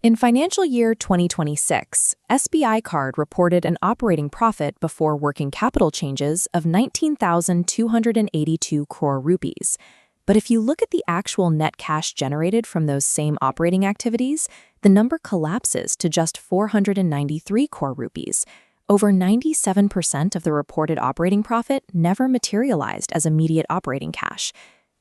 In financial year 2026, SBI Card reported an operating profit before working capital changes of 19,282 crore rupees. But if you look at the actual net cash generated from those same operating activities, the number collapses to just 493 crore rupees. Over 97% of the reported operating profit never materialized as immediate operating cash.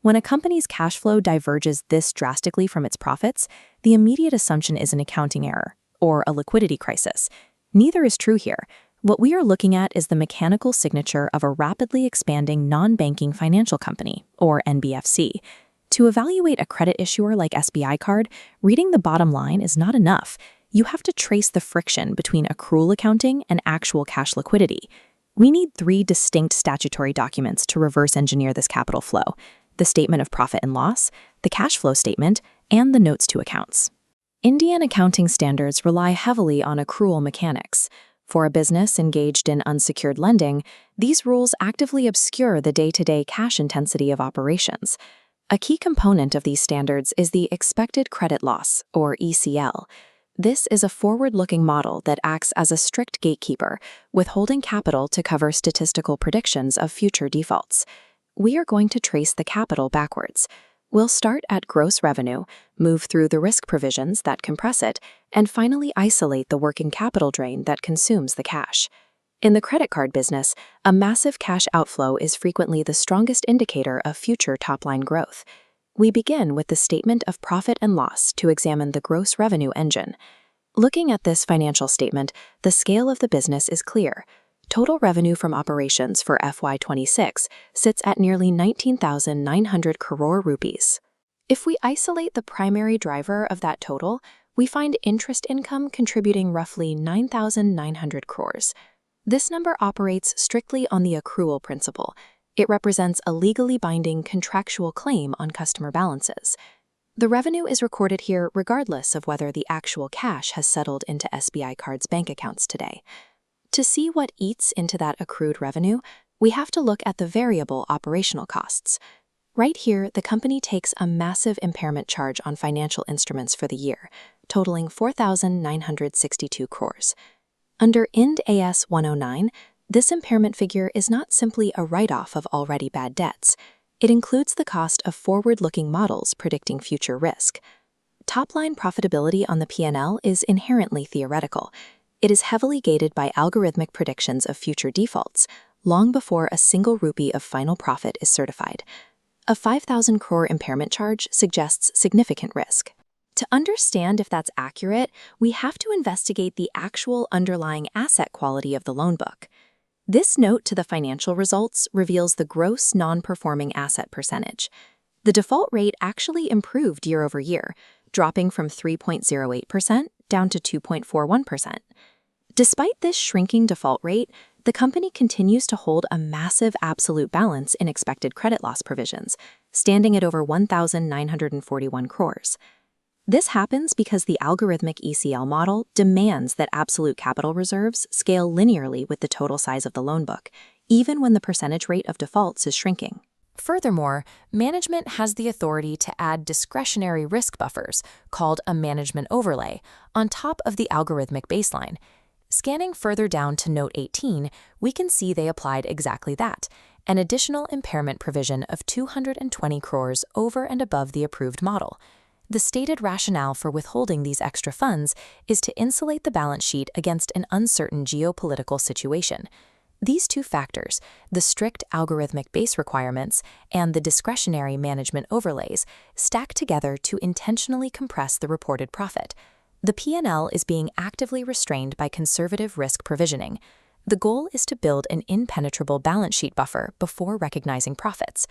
When a company's cash flow diverges this drastically from its profits, the immediate assumption is an accounting error or a liquidity crisis. Neither is true here. What we are looking at is the mechanical signature of a rapidly expanding non-banking financial company, or NBFC. To evaluate a credit issuer like SBI Card, reading the bottom line is not enough. You have to trace the friction between accrual accounting and actual cash liquidity. We need 3 distinct statutory documents to reverse engineer this capital flow: the statement of profit and loss, the cash flow statement, and the notes to accounts. Indian accounting standards rely heavily on accrual mechanics. For a business engaged in unsecured lending, these rules actively obscure the day-to-day cash intensity of operations. A key component of these standards is the expected credit loss, or ECL. This is a forward-looking model that acts as a strict gatekeeper, withholding capital to cover statistical predictions of future defaults. We are going to trace the capital backwards. We'll start at gross revenue, move through the risk provisions that compress it, and finally isolate the working capital drain that consumes the cash. In the credit card business, a massive cash outflow is frequently the strongest indicator of future top-line growth. We begin with the statement of profit and loss to examine the gross revenue engine. Looking at this financial statement, the scale of the business is clear. Total revenue from operations for FY26 sits at nearly 19,900 crore rupees. If we isolate the primary driver of that total, we find interest income contributing roughly 9,900 crores. This number operates strictly on the accrual principle. It represents a legally binding contractual claim on customer balances. The revenue is recorded here regardless of whether the actual cash has settled into SBI Card's bank accounts today. To see what eats into that accrued revenue, we have to look at the variable operational costs. Right here, the company takes a massive impairment charge on financial instruments for the year, totaling 4,962 crores. Under IND AS 109, this impairment figure is not simply a write-off of already bad debts. It includes the cost of forward-looking models predicting future risk. Top-line profitability on the P&L is inherently theoretical. It is heavily gated by algorithmic predictions of future defaults, long before a single rupee of final profit is certified. A 5,000 crore impairment charge suggests significant risk. To understand if that's accurate, we have to investigate the actual underlying asset quality of the loan book. This note to the financial results reveals the gross non-performing asset percentage. The default rate actually improved year over year, dropping from 3.08% down to 2.41%. Despite this shrinking default rate, the company continues to hold a massive absolute balance in expected credit loss provisions, standing at over 1,941 crores. This happens because the algorithmic ECL model demands that absolute capital reserves scale linearly with the total size of the loan book, even when the percentage rate of defaults is shrinking. Furthermore, management has the authority to add discretionary risk buffers, called a management overlay, on top of the algorithmic baseline. Scanning further down to Note 18, we can see they applied exactly that, an additional impairment provision of 220 crores over and above the approved model. The stated rationale for withholding these extra funds is to insulate the balance sheet against an uncertain geopolitical situation. These two factors, the strict algorithmic base requirements and the discretionary management overlays, stack together to intentionally compress the reported profit. The P&L is being actively restrained by conservative risk provisioning. The goal is to build an impenetrable balance sheet buffer before recognizing profits.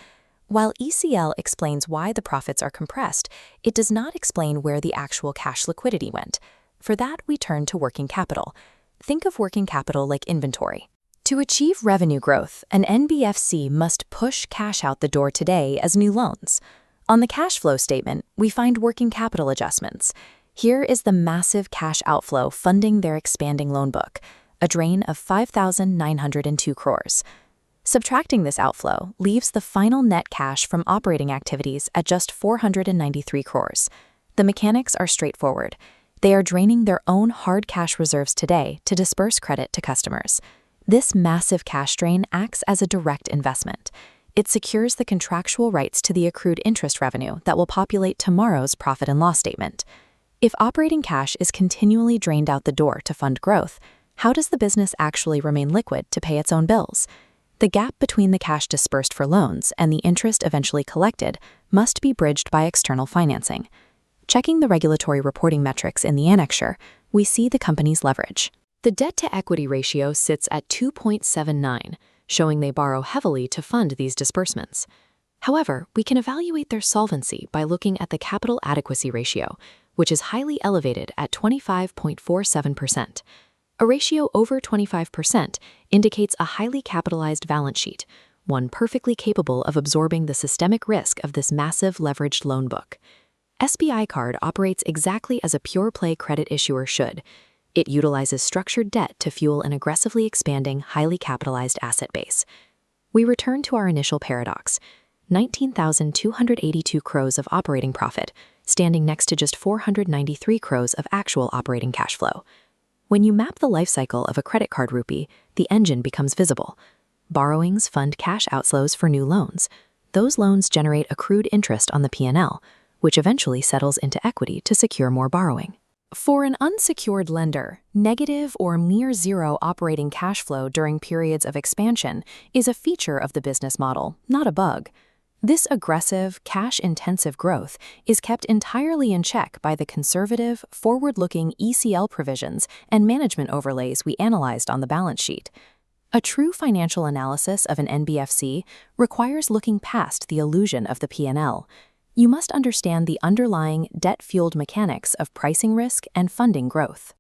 While ECL explains why the profits are compressed, it does not explain where the actual cash liquidity went. For that, we turn to working capital. Think of working capital like inventory. To achieve revenue growth, an NBFC must push cash out the door today as new loans. On the cash flow statement, we find working capital adjustments. Here is the massive cash outflow funding their expanding loan book, a drain of 5,902 crores. Subtracting this outflow leaves the final net cash from operating activities at just 493 crores. The mechanics are straightforward. They are draining their own hard cash reserves today to disperse credit to customers. This massive cash drain acts as a direct investment. It secures the contractual rights to the accrued interest revenue that will populate tomorrow's profit and loss statement. If operating cash is continually drained out the door to fund growth, how does the business actually remain liquid to pay its own bills? The gap between the cash dispersed for loans and the interest eventually collected must be bridged by external financing. Checking the regulatory reporting metrics in the annexure, we see the company's leverage. The debt-to-equity ratio sits at 2.79, showing they borrow heavily to fund these disbursements. However, we can evaluate their solvency by looking at the capital adequacy ratio, which is highly elevated at 25.47%. A ratio over 25% indicates a highly capitalized balance sheet, one perfectly capable of absorbing the systemic risk of this massive leveraged loan book. SBI Card operates exactly as a pure-play credit issuer should. It utilizes structured debt to fuel an aggressively expanding, highly capitalized asset base. We return to our initial paradox: 19,282 crores of operating profit, standing next to just 493 crores of actual operating cash flow. When you map the life cycle of a credit card rupee, the engine becomes visible. Borrowings fund cash outflows for new loans. Those loans generate accrued interest on the P&L, which eventually settles into equity to secure more borrowing. For an unsecured lender, negative or near zero operating cash flow during periods of expansion is a feature of the business model, not a bug. This aggressive, cash-intensive growth is kept entirely in check by the conservative, forward-looking ECL provisions and management overlays we analyzed on the balance sheet. A true financial analysis of an NBFC requires looking past the illusion of the P&L. You must understand the underlying debt-fueled mechanics of pricing risk and funding growth.